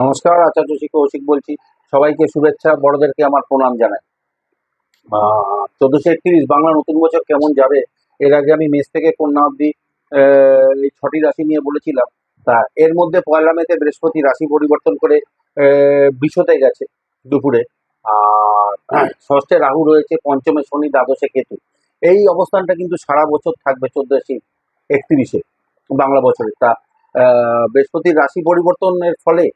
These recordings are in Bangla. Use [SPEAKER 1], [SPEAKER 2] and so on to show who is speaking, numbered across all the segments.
[SPEAKER 1] নমস্কার, আচার্য শ্রী কৌশিক বলছি। সবাইকে শুভেচ্ছা, বড়দেরকে আমার প্রণাম জানাই। 1431 বাংলা নতুন বছর কেমন যাবে, এর আগে আমি মেষ থেকে কন্যা অব্দি এই 6টি রাশি নিয়ে বলেছিলাম। তা এর মধ্যে পয়লা মেতে বৃহস্পতি রাশি পরিবর্তন করে বৃষতে গেছে দুপুরে। আর ষষ্ঠে রাহু রয়েছে, পঞ্চমে শনি, দ্বাদশে কেতু। এই অবস্থানটা কিন্তু সারা বছর থাকবে 1431 বাংলা বছরে। তা বৃহস্পতির রাশি পরিবর্তনের ফলে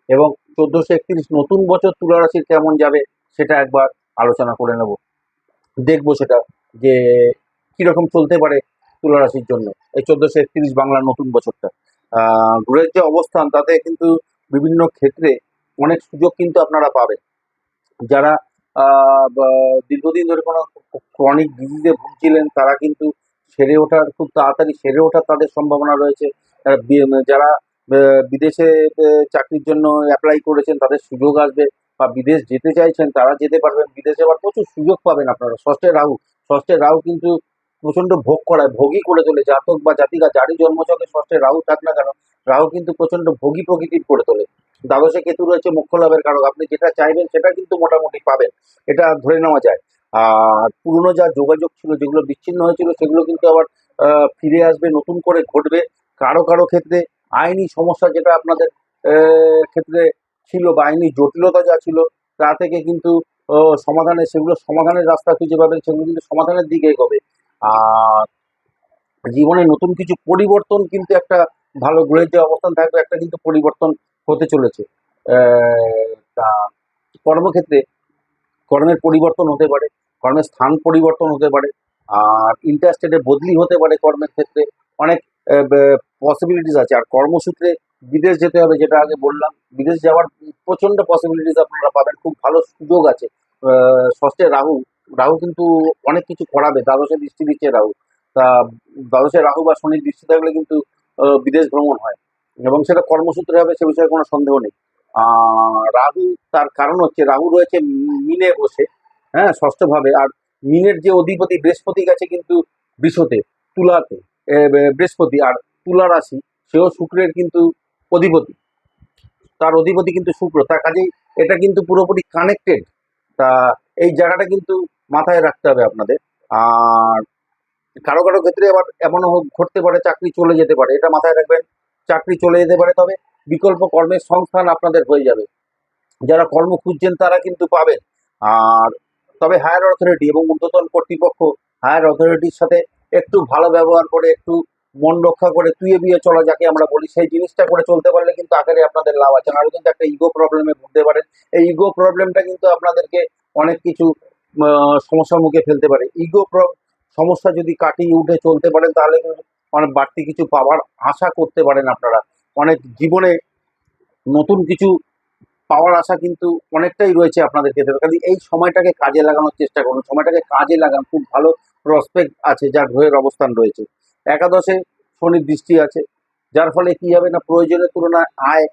[SPEAKER 1] এবং 1431 নতুন বছর তুলা রাশির কেমন যাবে সেটা একবার আলোচনা করে নেব। দেখবো সেটা যে কিরকম চলতে পারে তুলা রাশির জন্য এই 1431 বাংলার নতুন বছরটা। গ্রহের যে অবস্থান তাতে কিন্তু বিভিন্ন ক্ষেত্রে অনেক সুযোগ কিন্তু আপনারা পাবেন। যারা দীর্ঘদিন ধরে কোনো ক্রনিক ডিজিজে ভুগছিলেন তারা কিন্তু খুব তাড়াতাড়ি সেরে ওঠার তাদের সম্ভাবনা রয়েছে। যারা বিদেশে চাকরির জন্য অ্যাপ্লাই করেছেন তাদের সুযোগ আসবে, বা বিদেশ যেতে চাইছেন তারা যেতে পারবেন। বিদেশে আবার প্রচুর সুযোগ পাবেন আপনারা। ষষ্ঠে রাহু কিন্তু প্রচন্ড ভোগ করায়, ভোগী করে তোলে। জাতক বা জাতিকা যারই জন্মছকে ষষ্ঠে রাহু থাক না কেন, রাহু কিন্তু প্রচন্ড ভোগী প্রকৃতির করে তোলে। দ্বাদশে কেতু রয়েছে মোক্ষ লাভের কারক। আপনি যেটা চাইবেন সেটা কিন্তু মোটামুটি পাবেন, এটা ধরে নেওয়া যায়। আর পুরনো যা যোগাযোগ ছিল, যেগুলো বিচ্ছিন্ন হয়েছিল, সেগুলো কিন্তু আবার ফিরে আসবে, নতুন করে ঘটবে। কারো কারো ক্ষেত্রে আইনি সমস্যা যেটা আপনাদের ক্ষেত্রে ছিল, বা আইনি জটিলতা যা ছিল, তা থেকে কিন্তু সেগুলো সমাধানের রাস্তা খুঁজে পাবেন, সেগুলো কিন্তু সমাধানের দিকে এগোবে। আর জীবনে নতুন কিছু পরিবর্তন কিন্তু একটা ভালো গ্রহের যে অবস্থান থাকবে, একটা কিন্তু পরিবর্তন হতে চলেছে। তা কর্মক্ষেত্রে কর্মের পরিবর্তন হতে পারে, কর্মের স্থান পরিবর্তন হতে পারে, আর ইন্টারস্টেটে বদলি হতে পারে কর্মের ক্ষেত্রে। অনেক পসিবিলিটিস আছে। আর কর্মসূত্রে বিদেশ যেতে হবে, যেটা আগে বললাম, বিদেশ যাওয়ার প্রচন্ড পসিবিলিটিস আপনারা পাবেন, খুব ভালো সুযোগ আছে। ষষ্ঠে রাহু, রাহু কিন্তু অনেক কিছু করাবে। দ্বাদশে দৃষ্টি দিচ্ছে রাহু। তা দ্বাদশে রাহু বা শনির দৃষ্টি থাকলে কিন্তু বিদেশ ভ্রমণ হয়, এবং সেটা কর্মসূত্রে হবে, সে বিষয়ে কোনো সন্দেহ নেই। রাহু, তার কারণ হচ্ছে রাহু রয়েছে মিনে বসে, হ্যাঁ, ষষ্ঠ ভাবে। আর মিনের যে অধিপতি বৃহস্পতি গেছে কিন্তু বৃষতে, তুলাতে। বৃহস্পতি আর তুলা রাশি, সেও শুক্রের কিন্তু অধিপতি। তার অধিপতি কিন্তু শুক্র, তার কাজেই এটা কিন্তু পুরোপুরি কানেক্টেড। তা এই জায়গাটা কিন্তু মাথায় রাখতে হবে আপনাদের। আর কারো কারো ক্ষেত্রে আবার এমনও ঘটতে পারে চাকরি চলে যেতে পারে, এটা মাথায় রাখবেন। চাকরি চলে যেতে পারে, তবে বিকল্প কর্মের সংস্থান আপনাদের হয়ে যাবে। যারা কর্ম খুঁজছেন তারা কিন্তু পাবেন। আর তবে হায়ার অথরিটি এবং ঊর্ধ্বতন কর্তৃপক্ষ, হায়ার অথরিটির সাথে একটু ভালো ব্যবহার করে, একটু মন রক্ষা করে তুইয়ে বিয়ে চলা যাকে আমরা বলি, সেই জিনিসটা করে চলতে পারলে কিন্তু আকারে আপনাদের লাভ আছে। নাহলে কিন্তু একটা ইগো প্রবলেমে ভুগতে পারেন। এই ইগো প্রবলেমটা কিন্তু আপনাদেরকে অনেক কিছু সমস্যার মুখে ফেলতে পারে। সমস্যা যদি কাটিয়ে উঠে চলতে পারেন, তাহলে কিন্তু অনেক বাড়তি কিছু পাওয়ার আশা করতে পারেন আপনারা। অনেক জীবনে নতুন কিছু পাওয়ার আশা কিন্তু অনেকটাই রয়েছে আপনাদের ক্ষেত্রে। কাজে এই সময়টাকে কাজে লাগানোর চেষ্টা করুন, সময়টাকে কাজে লাগান। খুব ভালো প্রসপেক্ট আছে যার গ্রহের অবস্থান রয়েছে। একাদশে শনির দৃষ্টি আছে, যার ফলে কি হবে না, প্রয়োজনের তুলনায় আয়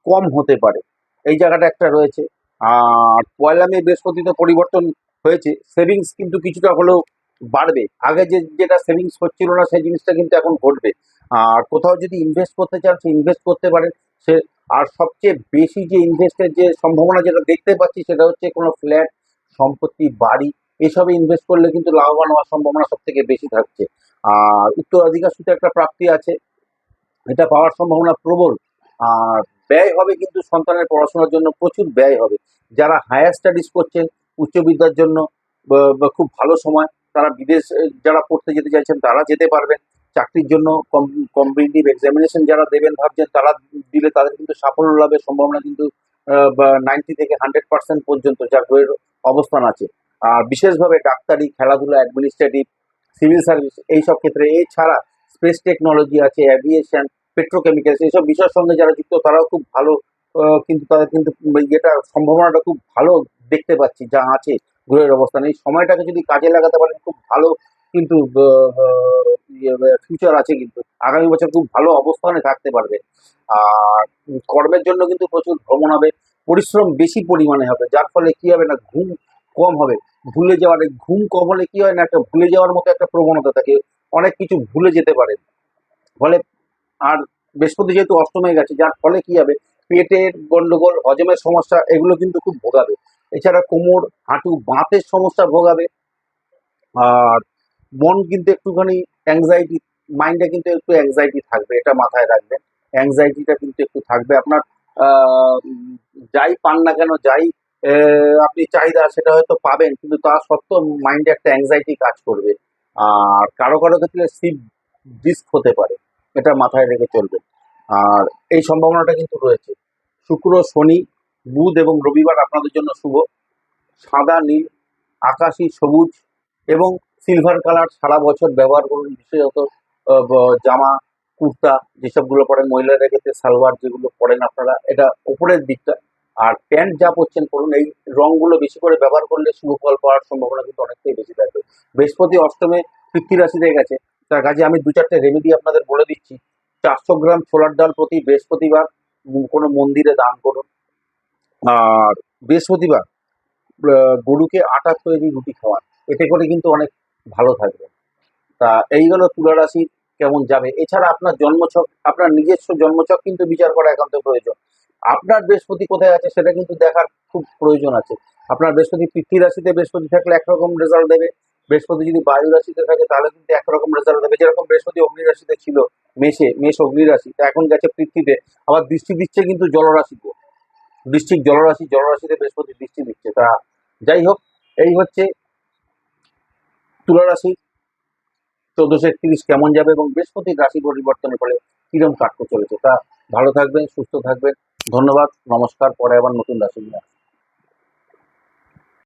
[SPEAKER 1] কম হতে পারে, এই জায়গাটা একটা রয়েছে। আর পয়লা মে বৃহস্পতিতে পরিবর্তন হয়েছে, সেভিংস কিন্তু কিছুটা হলেও বাড়বে। আগে যেটা সেভিংস হচ্ছিল না, সেই জিনিসটা কিন্তু এখন ঘটবে। আর কোথাও যদি ইনভেস্ট করতে চান, সে ইনভেস্ট করতে পারেন। সে আর সবচেয়ে বেশি যে ইনভেস্টের যে সম্ভাবনা যেটা দেখতে পাচ্ছি, সেটা হচ্ছে কোনো ফ্ল্যাট, সম্পত্তি, বাড়ি, এসবে ইনভেস্ট করলে কিন্তু লাভবান হওয়ার সম্ভাবনা সব থেকে বেশি থাকছে। আর উত্তরাধিকার সূত্রে একটা প্রাপ্তি আছে, এটা পাওয়ার সম্ভাবনা প্রবল। আর ব্যয় হবে কিন্তু সন্তানের পড়াশোনার জন্য প্রচুর ব্যয় হবে। যারা হায়ার স্টাডিজ করছেন, উচ্চ বিদ্যার জন্য বা খুব ভালো সময়। তারা বিদেশ যারা পড়তে যেতে চাইছেন তারা যেতে পারবেন। চাকরির জন্য কম্পিটিটিভ এক্সামিনেশন যারা দেবেন ভাবছেন, তারা দিলে তাদের কিন্তু সাফল্য লাভের সম্ভাবনা কিন্তু 90 থেকে 100% পর্যন্ত যার বইয়ের অবস্থান আছে। আর বিশেষভাবে ডাক্তারি, খেলাধুলা, অ্যাডমিনিস্ট্রেটিভ, সিভিল সার্ভিস, এইসব ক্ষেত্রে। এছাড়া স্পেস টেকনোলজি আছে, অ্যাভিয়েশন, পেট্রোকেমিক্যালস, এইসব বিষয়ের সঙ্গে যারা যুক্ত তারাও খুব ভালো, কিন্তু তাদের কিন্তু এটা সম্ভাবনাটা খুব ভালো দেখতে পাচ্ছি যা আছে গ্রহের অবস্থান। এই সময়টাকে যদি কাজে লাগাতে পারেন, খুব ভালো কিন্তু ফিউচার আছে, কিন্তু আগামী বছর খুব ভালো অবস্থানে থাকতে পারবে। আর কর্মের জন্য কিন্তু প্রচুর ভ্রমণ হবে, পরিশ্রম বেশি পরিমাণে হবে, যার ফলে কি হবে না, ঘুম কম হবে। ভুলে যাওয়ার, ঘুম কম হলে কি হয় না, একটা ভুলে যাওয়ার মতো একটা প্রবণতা থাকে, অনেক কিছু ভুলে যেতে পারে। ফলে আর বৃহস্পতি যেহেতু অষ্টমে গেছে, যার ফলে কি হবে, পেটের গন্ডগোল, হজমের সমস্যা, এগুলো কিন্তু খুব ভোগাবে। এছাড়া কোমর, হাঁটু, বাতের সমস্যা ভোগাবে। আর মন কিন্তু একটুখানি অ্যাংজাইটি, মাইন্ডে কিন্তু একটু অ্যাংজাইটি থাকবে, এটা মাথায় রাখবেন। অ্যাংজাইটিটা কিন্তু একটু থাকবে আপনার। যাই পান না কেন, যাই আপনি চাহিদা সেটা হয়তো পাবেন, কিন্তু তা সত্ত্বেও মাইন্ডে একটা অ্যাংজাইটি কাজ করবে। আর কারো কারো ক্ষেত্রে স্লিপ ডিস্ক হতে পারে, এটা মাথায় রেখে চলবে। আর এই সম্ভাবনাটা কিন্তু রয়েছে। শুক্র, শনি, বুধ এবং রবিবার আপনাদের জন্য শুভ। সাদা, নীল, আকাশি, সবুজ এবং সিলভার কালার সারা বছর ব্যবহার করুন। বিশেষত জামা, কুর্তা যেসবগুলো পরেন, মহিলাদের ক্ষেত্রে সালোয়ার যেগুলো পরেন আপনারা, এটা ওপরের দিকটা। আর প্যান্ট যা পরছেন পরুন। এই রঙগুলো বেশি করে ব্যবহার করলে শুভ ফল পাওয়ার সম্ভাবনা কিন্তু অনেকটাই বেশি থাকবে। বৃহস্পতি অষ্টমে পৃথ্বী রাশিতে গেছে, তার কাজে আমি 2-4টে রেমেডি আপনাদের বলে দিচ্ছি। 400 গ্রাম ছোলার ডাল প্রতি বৃহস্পতিবার কোনো মন্দিরে দান করুন। আর বৃহস্পতিবার গরুকে আটা তৈরি রুটি খাওয়ান, এতে করে কিন্তু অনেক ভালো থাকবে। তা এই হলো তুলা রাশির কেমন যাবে। এছাড়া আপনার জন্মছক, আপনার নিজস্ব জন্মছক কিন্তু বিচার করা একান্ত প্রয়োজন। আপনার বৃহস্পতি কোথায় আছে সেটা কিন্তু দেখার খুব প্রয়োজন আছে। আপনার বৃহস্পতি পৃথ্বী রাশিতে বৃহস্পতি থাকলে একরকম রেজাল্ট দেবে, বৃহস্পতি যদি বায়ু রাশিতে থাকে তাহলে কিন্তু একরকম রেজাল্ট দেবে। যেরকম বৃহস্পতি অগ্নি রাশিতে ছিল, মেষ অগ্নি রাশি, তা এখন গেছে পৃথ্বীতে, আবার দৃষ্টি দিচ্ছে কিন্তু জলরাশিতে, বৃশ্চিক জলরাশিতে বৃহস্পতি দৃষ্টি দিচ্ছে। তা যাই হোক, এই হচ্ছে তুলা রাশি 1431 কেমন যাবে এবং বৃহস্পতির রাশি পরিবর্তনের ফলে কিরম কাটতে চলেছে। তা ভালো থাকবেন, সুস্থ থাকবেন। ধন্যবাদ, নমস্কার। পরে আবার নতুন রাশি নিয়ে আসবো।